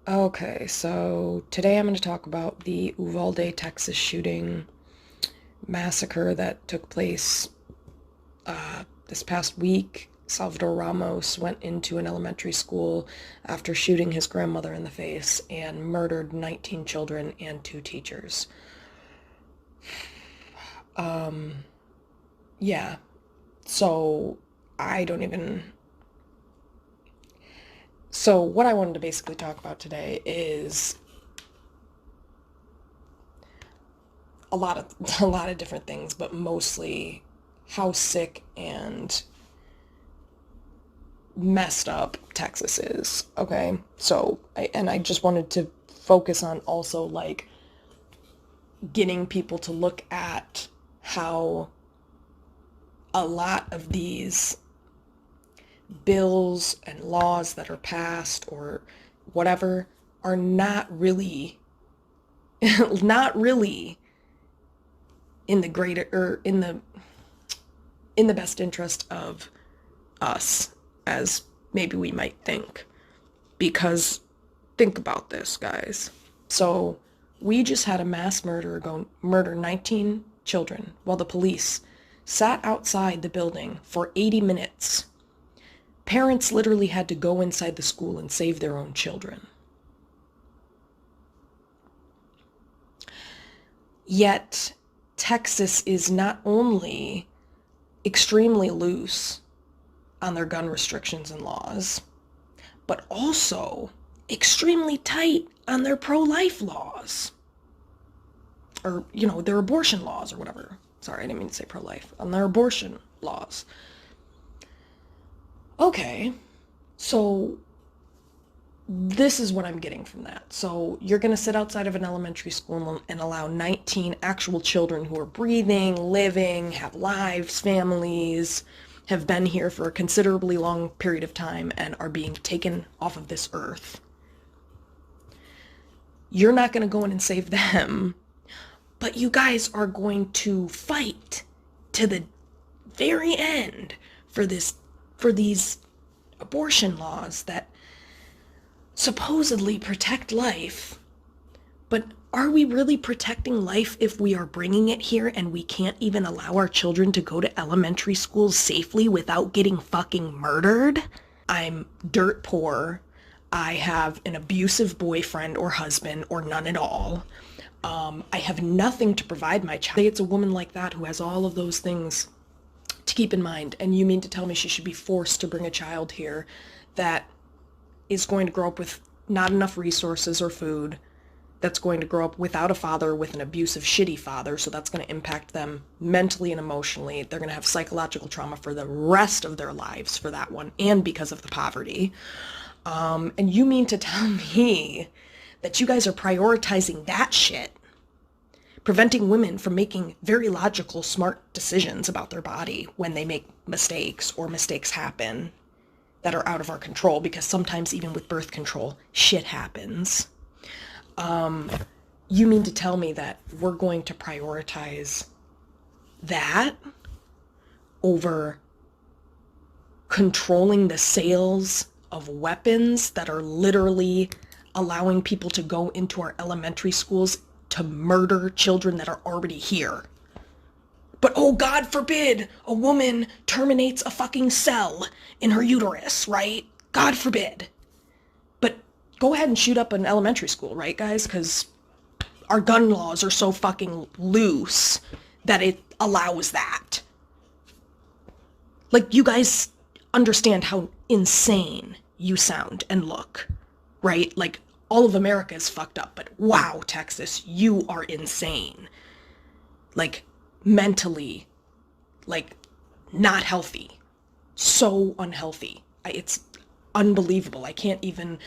Okay, so today I'm going to talk about the Uvalde, Texas shooting massacre that took place this past week. Salvador Ramos went into an elementary school after shooting his grandmother in the face and murdered 19 children and two teachers. Yeah, so I don't even. So, what I wanted to basically talk about today is a lot of a lot of different things, but mostly how sick and messed up Texas is. Okay, so I just wanted to focus on also like getting people to look at how a lot of these bills and laws that are passed or whatever are not really not really in the greater or in the best interest of us as maybe we might think. Because think about this, guys. So we just had a mass murderer go murder 19 children while the police sat outside the building for 80 minutes. Parents literally had to go inside the school and save their own children. Yet Texas is not only extremely loose on their gun restrictions and laws, but also extremely tight on their pro-life laws. Or, their abortion laws or whatever. Sorry, I didn't mean to say pro-life. On their abortion laws. Okay, so this is what I'm getting from that. So you're going to sit outside of an elementary school and allow 19 actual children who are breathing, living, have lives, families, have been here for a considerably long period of time and are being taken off of this earth. You're not going to go in and save them, but you guys are going to fight to the very end for these abortion laws that supposedly protect life. But are we really protecting life if we are bringing it here and we can't even allow our children to go to elementary schools safely without getting fucking murdered? I'm dirt poor. I have an abusive boyfriend or husband or none at all. I have nothing to provide my child. It's a woman like that who has all of those things to keep in mind, and you mean to tell me she should be forced to bring a child here that is going to grow up with not enough resources or food, that's going to grow up without a father, with an abusive, shitty father, so that's going to impact them mentally and emotionally. They're going to have psychological trauma for the rest of their lives for that one, and because of the poverty. And you mean to tell me that you guys are prioritizing that shit, preventing women from making very logical, smart decisions about their body when they make mistakes or mistakes happen that are out of our control, because sometimes even with birth control, shit happens. You mean to tell me that we're going to prioritize that over controlling the sales of weapons that are literally allowing people to go into our elementary schools to murder children that are already here? But oh, God forbid a woman terminates a fucking cell in her uterus, right? God forbid. But go ahead and shoot up an elementary school, right, guys? Because our gun laws are so fucking loose that it allows that. Like, you guys understand how insane you sound and look, right? Like, all of America is fucked up, but wow, Texas, you are insane. Like, mentally, like, not healthy. So unhealthy. It's unbelievable. I can't even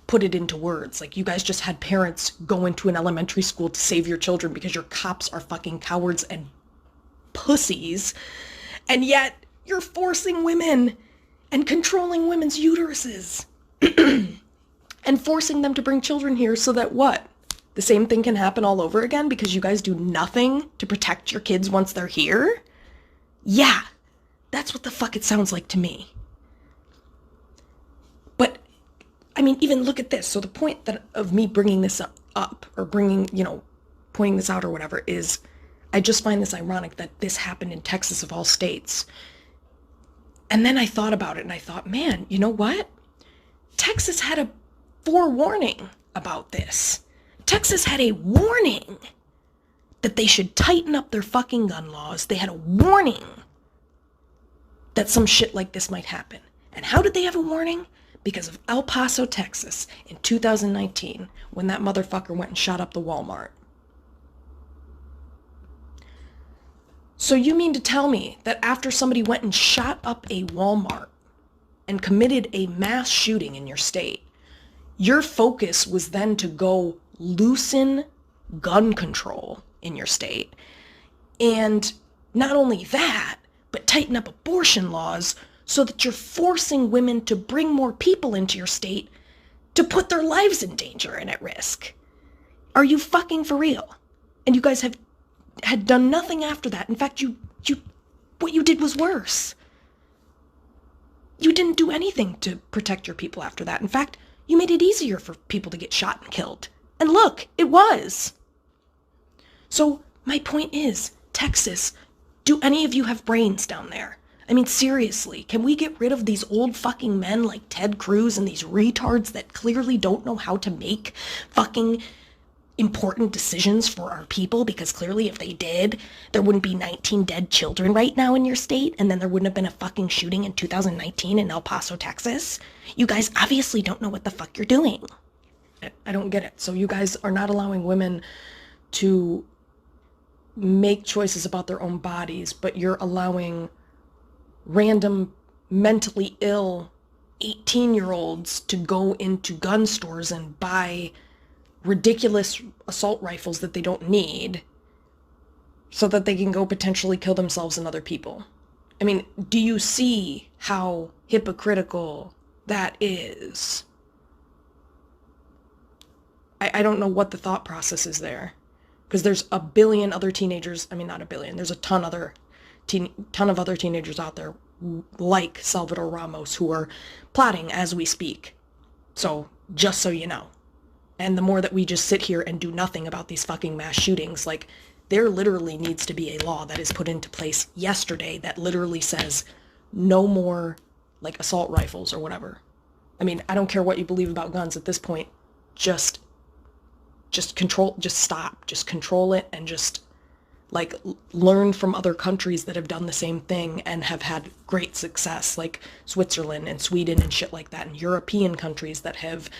put it into words. Like, you guys just had parents go into an elementary school to save your children because your cops are fucking cowards and pussies, and yet you're forcing women and controlling women's uteruses and forcing them to bring children here so that what? The same thing can happen all over again because you guys do nothing to protect your kids once they're here? Yeah, that's what the fuck it sounds like to me. But I mean, even look at this. So the point that of me bringing this up or bringing, pointing this out or whatever is I just find this ironic that this happened in Texas of all states. And then I thought about it and I thought, man, you know what? Texas had a forewarning about this. Texas had a warning that they should tighten up their fucking gun laws. They had a warning that some shit like this might happen. And how did they have a warning? Because of El Paso, Texas in 2019 when that motherfucker went and shot up the Walmart. So you mean to tell me that after somebody went and shot up a Walmart and committed a mass shooting in your state, your focus was then to go loosen gun control in your state? And not only that, but tighten up abortion laws so that you're forcing women to bring more people into your state to put their lives in danger and at risk. Are you fucking for real? And you guys had done nothing after that. In fact, what you did was worse. You didn't do anything to protect your people after that. In fact, you made it easier for people to get shot and killed. And look, it was. So my point is, Texas, do any of you have brains down there? I mean, seriously, can we get rid of these old fucking men like Ted Cruz and these retards that clearly don't know how to make fucking important decisions for our people? Because clearly if they did, there wouldn't be 19 dead children right now in your state, and then there wouldn't have been a fucking shooting in 2019 in El Paso, Texas. You guys obviously don't know what the fuck you're doing. I don't get it. So you guys are not allowing women to make choices about their own bodies, but you're allowing random mentally ill 18-year-olds to go into gun stores and buy ridiculous assault rifles that they don't need so that they can go potentially kill themselves and other people. I mean, do you see how hypocritical that is? I don't know what the thought process is there, because there's a billion other teenagers. I mean, not a billion. There's a ton of other teenagers out there like Salvador Ramos who are plotting as we speak. So just so you know. And the more that we just sit here and do nothing about these fucking mass shootings, like, there literally needs to be a law that is put into place yesterday that literally says no more, like, assault rifles or whatever. I mean, I don't care what you believe about guns at this point. Just stop. Just control it and just, like, learn from other countries that have done the same thing and have had great success, like Switzerland and Sweden and shit like that, and European countries that have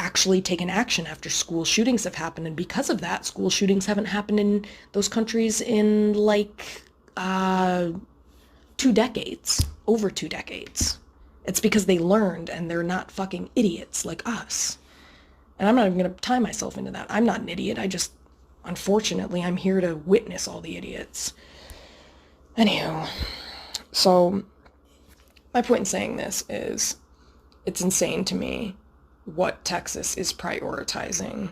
actually taken action after school shootings have happened. And because of that, school shootings haven't happened in those countries in like 2 decades, over 2 decades. It's because they learned and they're not fucking idiots like us. And I'm not even going to tie myself into that. I'm not an idiot. Unfortunately, I'm here to witness all the idiots. Anywho, so my point in saying this is it's insane to me what Texas is prioritizing.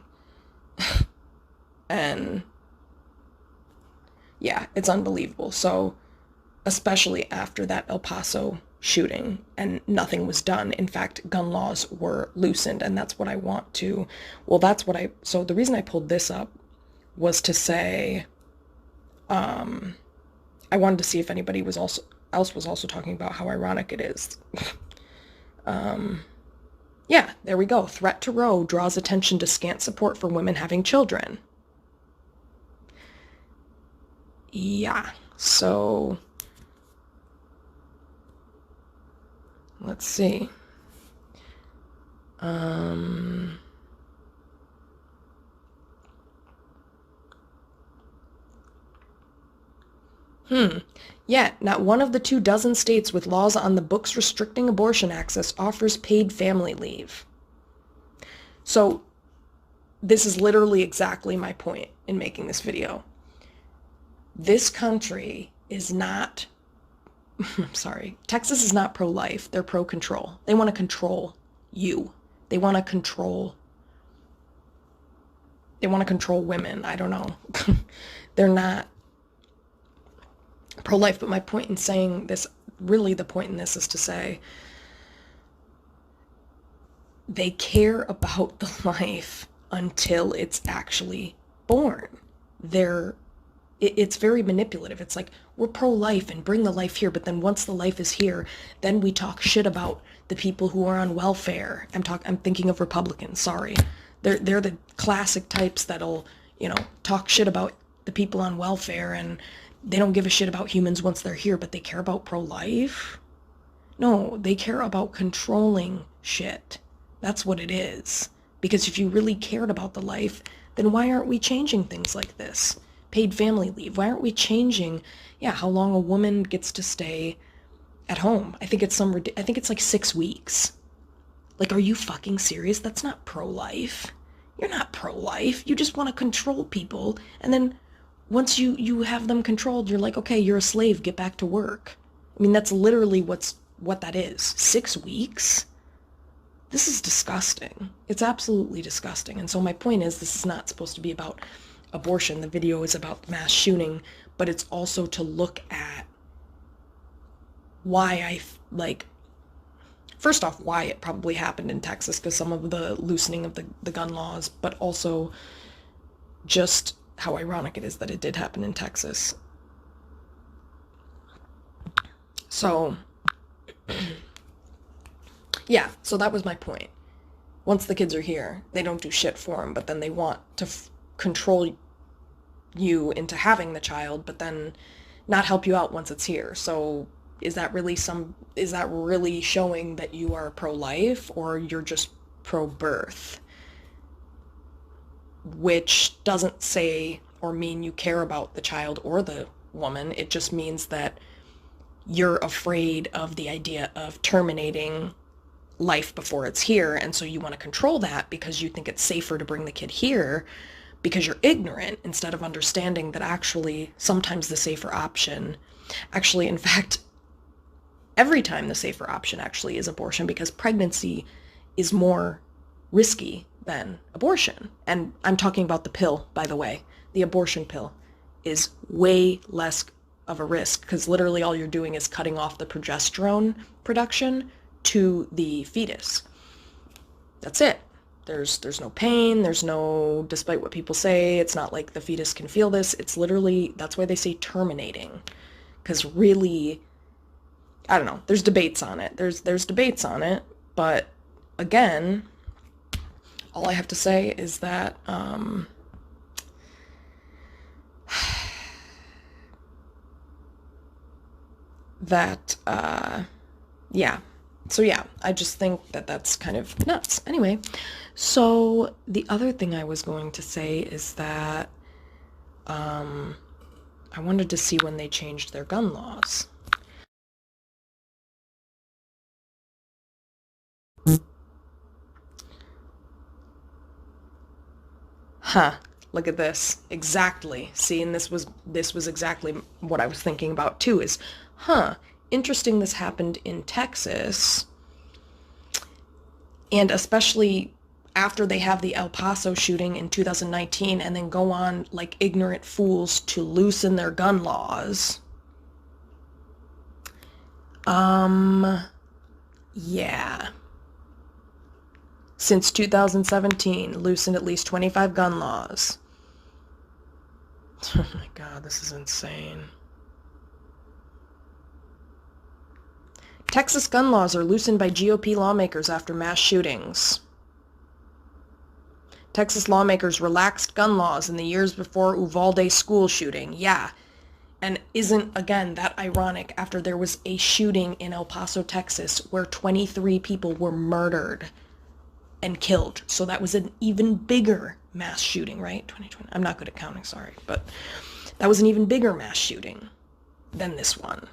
And yeah, it's unbelievable. So especially after that El Paso shooting and nothing was done. In fact, gun laws were loosened, and that's what I want to, so the reason I pulled this up was to say, I wanted to see if anybody was also talking about how ironic it is. Yeah, there we go. Threat to Roe draws attention to scant support for women having children. Yeah, so let's see. Yet, not one of the 24 states with laws on the books restricting abortion access offers paid family leave. So, this is literally exactly my point in making this video. This country is not, I'm sorry, Texas is not pro-life, they're pro-control. They want to control you. They want to control women. I don't know. They're not pro-life, but my point in saying this, really the point in this is to say, they care about the life until it's actually born. It's very manipulative. It's like, we're pro-life and bring the life here, but then once the life is here, then we talk shit about the people who are on welfare. I'm thinking of Republicans, sorry. They're the classic types that'll, talk shit about the people on welfare, and they don't give a shit about humans once they're here, but they care about pro-life? No, they care about controlling shit. That's what it is. Because if you really cared about the life, then why aren't we changing things like this? Paid family leave. Why aren't we changing, how long a woman gets to stay at home? I think it's like 6 weeks. Like, are you fucking serious? That's not pro-life. You're not pro-life. You just want to control people. And then once you have them controlled, you're like, okay, you're a slave. Get back to work. I mean, that's literally what that is. 6 weeks? This is disgusting. It's absolutely disgusting. And so my point is, this is not supposed to be about abortion. The video is about mass shooting, but it's also to look at why first off, why it probably happened in Texas, because some of the loosening of the gun laws, but also just how ironic it is that it did happen in Texas. So, yeah, so that was my point. Once the kids are here, they don't do shit for them, but then they want to control you into having the child, but then not help you out once it's here. So is that really showing that you are pro-life, or you're just pro-birth? Which doesn't say or mean you care about the child or the woman. It just means that you're afraid of the idea of terminating life before it's here, and so you want to control that because you think it's safer to bring the kid here, because you're ignorant, instead of understanding that actually sometimes the safer option, actually, in fact, every time the safer option actually is abortion, because pregnancy is more risky than abortion. And I'm talking about the pill, by the way. The abortion pill is way less of a risk, because literally all you're doing is cutting off the progesterone production to the fetus. That's it. There's no pain, despite what people say, it's not like the fetus can feel this. It's literally, that's why they say terminating. Because really, I don't know, there's debates on it. There's debates on it, but again, all I have to say is that, yeah. So yeah, I just think that that's kind of nuts. Anyway, so the other thing I was going to say is that I wanted to see when they changed their gun laws. Look at this. Exactly. See, and this was exactly what I was thinking about too, is, interesting this happened in Texas, and especially after they have the El Paso shooting in 2019 and then go on like ignorant fools to loosen their gun laws. Yeah. Since 2017, loosened at least 25 gun laws. Oh my God, this is insane. Texas gun laws are loosened by GOP lawmakers after mass shootings. Texas lawmakers relaxed gun laws in the years before Uvalde school shooting. Yeah. And isn't, again, that ironic after there was a shooting in El Paso, Texas, where 23 people were murdered and killed. So that was an even bigger mass shooting, right? 2020. I'm not good at counting, sorry. But that was an even bigger mass shooting than this one.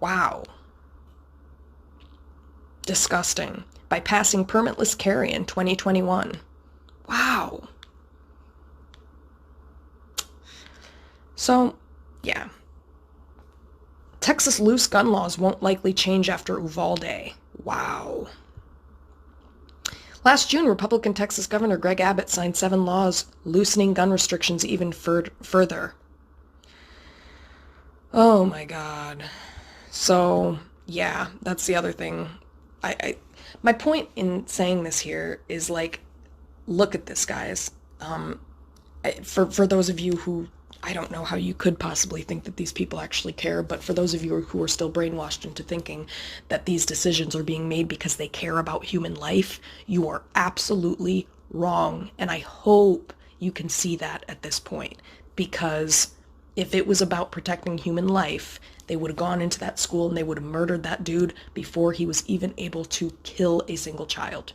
Wow. Disgusting. By passing permitless carry in 2021. Wow. So, yeah. Texas loose gun laws won't likely change after Uvalde. Wow. Last June, Republican Texas Governor Greg Abbott signed 7 laws loosening gun restrictions even further. Oh my God. So, yeah, that's the other thing my point in saying this here is like, look at this, guys. For those of you who, I don't know how you could possibly think that these people actually care, but for those of you who are still brainwashed into thinking that these decisions are being made because they care about human life, you are absolutely wrong. And I hope you can see that at this point, because if it was about protecting human life, they would have gone into that school and they would have murdered that dude before he was even able to kill a single child.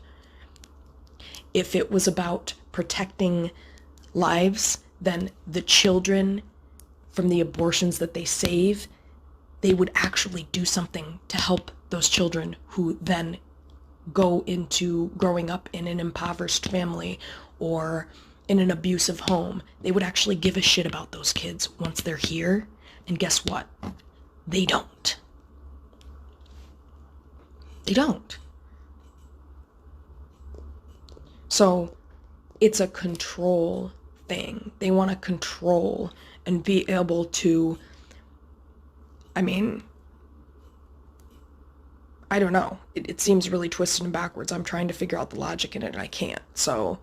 If it was about protecting lives, then the children from the abortions that they save, they would actually do something to help those children who then go into growing up in an impoverished family or in an abusive home. They would actually give a shit about those kids once they're here. And guess what? They don't. They don't. So it's a control thing. They want to control and be able to, I mean, I don't know. It seems really twisted and backwards. I'm trying to figure out the logic in it and I can't. So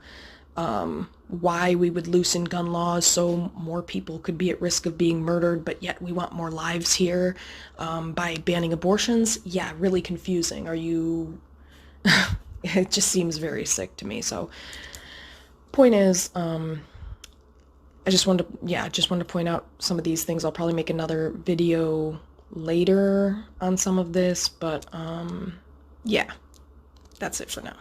why we would loosen gun laws so more people could be at risk of being murdered, but yet we want more lives here by banning abortions? Yeah, really confusing. Are you... It just seems very sick to me. So point is, I just wanted to point out some of these things. I'll probably make another video later on some of this, but yeah, that's it for now.